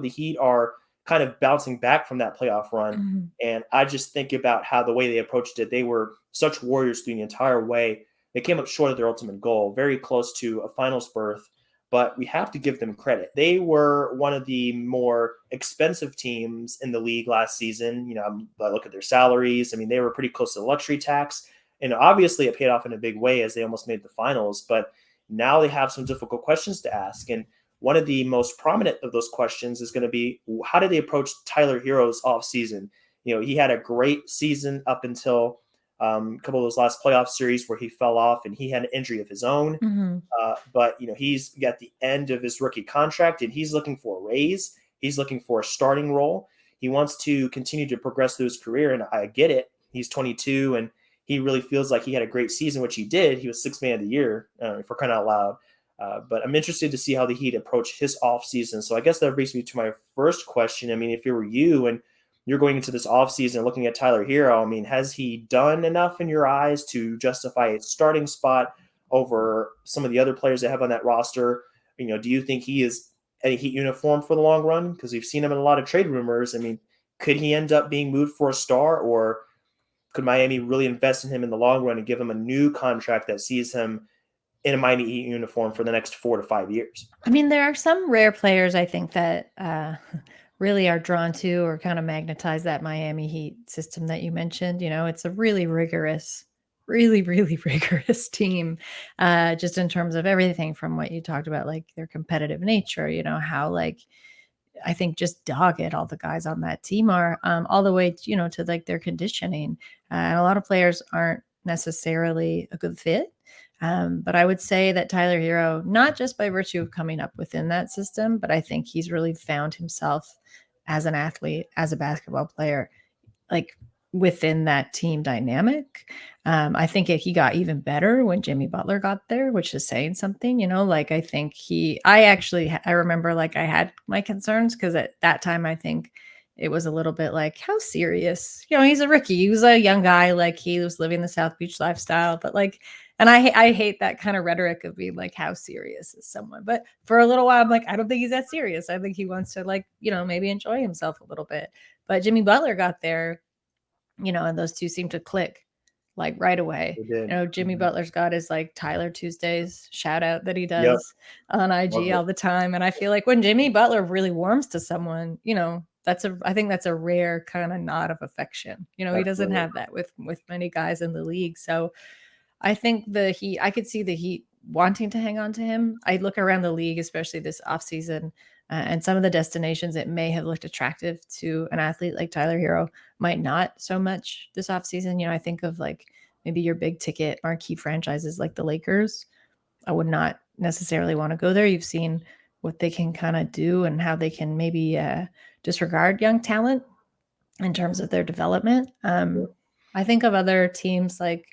the Heat are kind of bouncing back from that playoff run. And I just think about how the way they approached it, they were such warriors through the entire way. They came up short of their ultimate goal, very close to a finals berth, but we have to give them credit. They were one of the more expensive teams in the league last season. I look at their salaries. I mean, they were pretty close to the luxury tax. And obviously it paid off in a big way as they almost made the finals. But now they have some difficult questions to ask. And one of the most prominent of those questions is going to be, how did they approach Tyler Herro's offseason? He had a great season up until a couple of those last playoff series where he fell off and he had an injury of his own. But he's got the end of his rookie contract and he's looking for a raise. He's looking for a starting role. He wants to continue to progress through his career, and I get it. He's 22 and he really feels like he had a great season, which he did. He was sixth man of the year, for crying out loud. But I'm interested to see how the Heat approach his offseason. So I guess that brings me to my first question. I mean, if it were you and you're going into this offseason looking at Tyler Herro, I mean, has he done enough in your eyes to justify a starting spot over some of the other players they have on that roster? Do you think he is a Heat uniform for the long run? Because we've seen him in a lot of trade rumors. I mean, could he end up being moved for a star, or could Miami really invest in him in the long run and give him a new contract that sees him in a Miami Heat uniform for the next 4 to 5 years? I mean, there are some rare players I think that really are drawn to or kind of magnetize that Miami Heat system that you mentioned. It's a really rigorous, really, really rigorous team, just in terms of everything from what you talked about, like their competitive nature, how I think just dogged all the guys on that team are, all the way, to like their conditioning. And a lot of players aren't necessarily a good fit. But I would say that Tyler Herro, not just by virtue of coming up within that system, but I think he's really found himself as an athlete, as a basketball player, like within that team dynamic. I think he got even better when Jimmy Butler got there, which is saying something. I think I remember like I had my concerns because at that time I think it was a little bit like, how serious? He's a rookie. He was a young guy, like he was living the South Beach lifestyle, but like, and I hate that kind of rhetoric of being like, how serious is someone? But for a little while, I'm like, I don't think he's that serious. I think he wants to like, maybe enjoy himself a little bit. But Jimmy Butler got there, and those two seem to click like right away. Jimmy Butler's got his like Tyler Tuesdays shout out that he does on IG all the time. And I feel like when Jimmy Butler really warms to someone, I think that's a rare kind of nod of affection. He doesn't have that with many guys in the league. So I think I could see the Heat wanting to hang on to him. I look around the league, especially this offseason, and some of the destinations that may have looked attractive to an athlete like Tyler Herro might not so much this offseason. I think of like maybe your big ticket marquee franchises like the Lakers. I would not necessarily want to go there. You've seen what they can kind of do and how they can maybe disregard young talent in terms of their development. I think of other teams like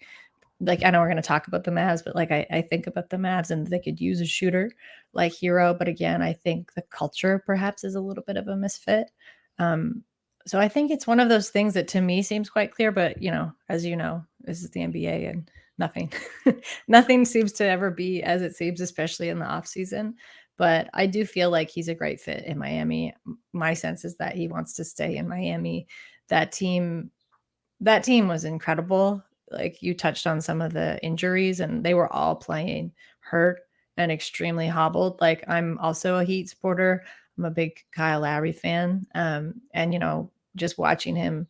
I know we're going to talk about the Mavs, but like I think about the Mavs and they could use a shooter like Herro. But again, I think the culture perhaps is a little bit of a misfit. So I think it's one of those things that to me seems quite clear, but as you know, this is the NBA and nothing seems to ever be as it seems, especially in the off season. But I do feel like he's a great fit in Miami. My sense is that he wants to stay in Miami. That team was incredible. Like you touched on some of the injuries and they were all playing hurt and extremely hobbled. Like I'm also a Heat supporter. I'm a big Kyle Lowry fan. And just watching him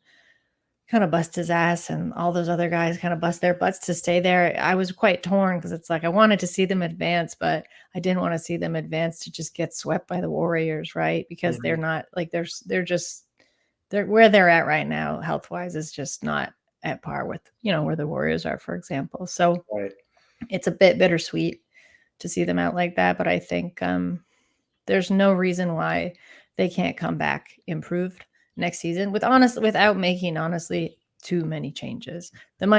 kind of bust his ass and all those other guys kind of bust their butts to stay there, I was quite torn because it's like I wanted to see them advance, but I didn't want to see them advance to just get swept by the Warriors, right? Because they're not like they're where they're at right now, health wise, is just not at par with where the Warriors are, for example. So it's a bit bittersweet to see them out like that, but I think there's no reason why they can't come back improved next season without making honestly too many changes. The